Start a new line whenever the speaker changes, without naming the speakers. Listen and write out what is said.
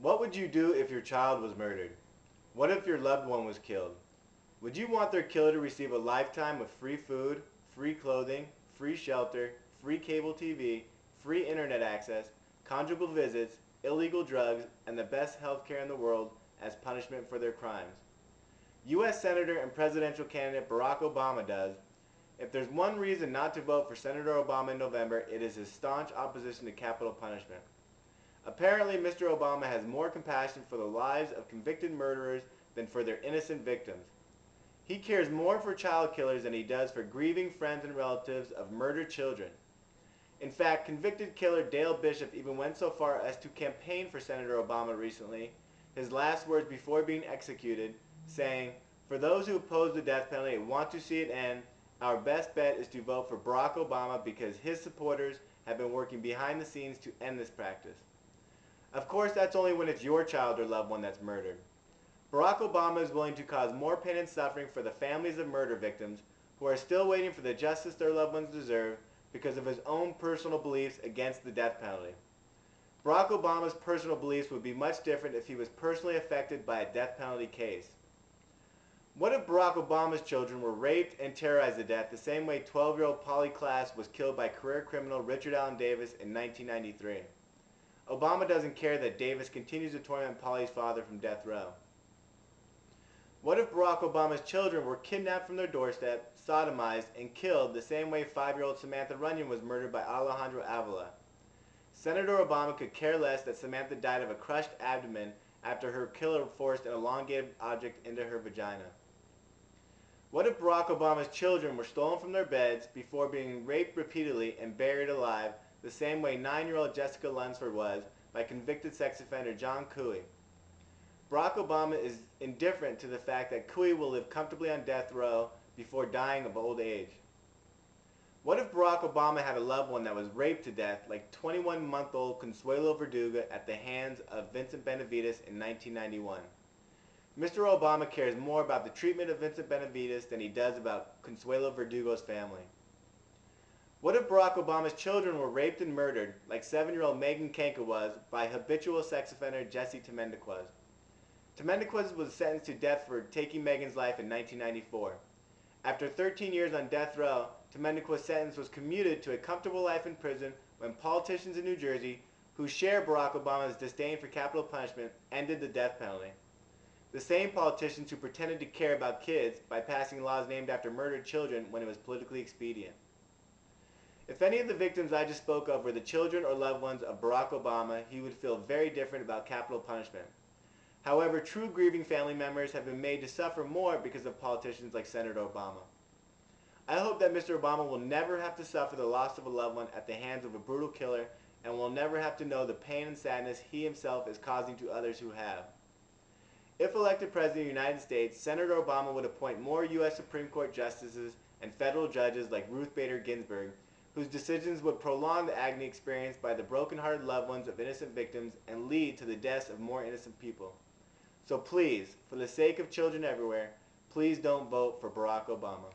What would you do if your child was murdered? What if your loved one was killed? Would you want their killer to receive a lifetime of free food, free clothing, free shelter, free cable TV, free internet access, conjugal visits, illegal drugs, and the best health care in the world as punishment for their crimes? U.S. Senator and presidential candidate Barack Obama does. If there's one reason not to vote for Senator Obama in November, it is his staunch opposition to capital punishment. Apparently, Mr. Obama has more compassion for the lives of convicted murderers than for their innocent victims. He cares more for child killers than he does for grieving friends and relatives of murdered children. In fact, convicted killer Dale Bishop even went so far as to campaign for Senator Obama recently, his last words before being executed, saying, "For those who oppose the death penalty and want to see it end, our best bet is to vote for Barack Obama because his supporters have been working behind the scenes to end this practice." Of course, that's only when it's your child or loved one that's murdered. Barack Obama is willing to cause more pain and suffering for the families of murder victims who are still waiting for the justice their loved ones deserve because of his own personal beliefs against the death penalty. Barack Obama's personal beliefs would be much different if he was personally affected by a death penalty case. What if Barack Obama's children were raped and terrorized to death the same way 12-year-old Polly Klaas was killed by career criminal Richard Allen Davis in 1993? Obama doesn't care that Davis continues to torment Polly's father from death row. What if Barack Obama's children were kidnapped from their doorstep, sodomized, and killed the same way 5-year-old Samantha Runyon was murdered by Alejandro Avila? Senator Obama could care less that Samantha died of a crushed abdomen after her killer forced an elongated object into her vagina. What if Barack Obama's children were stolen from their beds before being raped repeatedly and buried alive the same way 9-year-old Jessica Lunsford was by convicted sex offender John Cooey? Barack Obama is indifferent to the fact that Cooey will live comfortably on death row before dying of old age. What if Barack Obama had a loved one that was raped to death like 21-month-old Consuelo Verdugo at the hands of Vincent Benavides in 1991? Mr. Obama cares more about the treatment of Vincent Benavides than he does about Consuelo Verdugo's family. What if Barack Obama's children were raped and murdered, like 7-year-old Megan Kanka was, by habitual sex offender Jesse Temendequez? Temendequez was sentenced to death for taking Megan's life in 1994. After 13 years on death row, Temendequez's sentence was commuted to a comfortable life in prison when politicians in New Jersey, who share Barack Obama's disdain for capital punishment, ended the death penalty. The same politicians who pretended to care about kids by passing laws named after murdered children when it was politically expedient. If any of the victims I just spoke of were the children or loved ones of Barack Obama, he would feel very different about capital punishment. However, true grieving family members have been made to suffer more because of politicians like Senator Obama. I hope that Mr. Obama will never have to suffer the loss of a loved one at the hands of a brutal killer and will never have to know the pain and sadness he himself is causing to others who have. If elected President of the United States, Senator Obama would appoint more U.S. Supreme Court justices and federal judges like Ruth Bader Ginsburg, whose decisions would prolong the agony experienced by the broken-hearted loved ones of innocent victims and lead to the deaths of more innocent people. So please, for the sake of children everywhere, please don't vote for Barack Obama.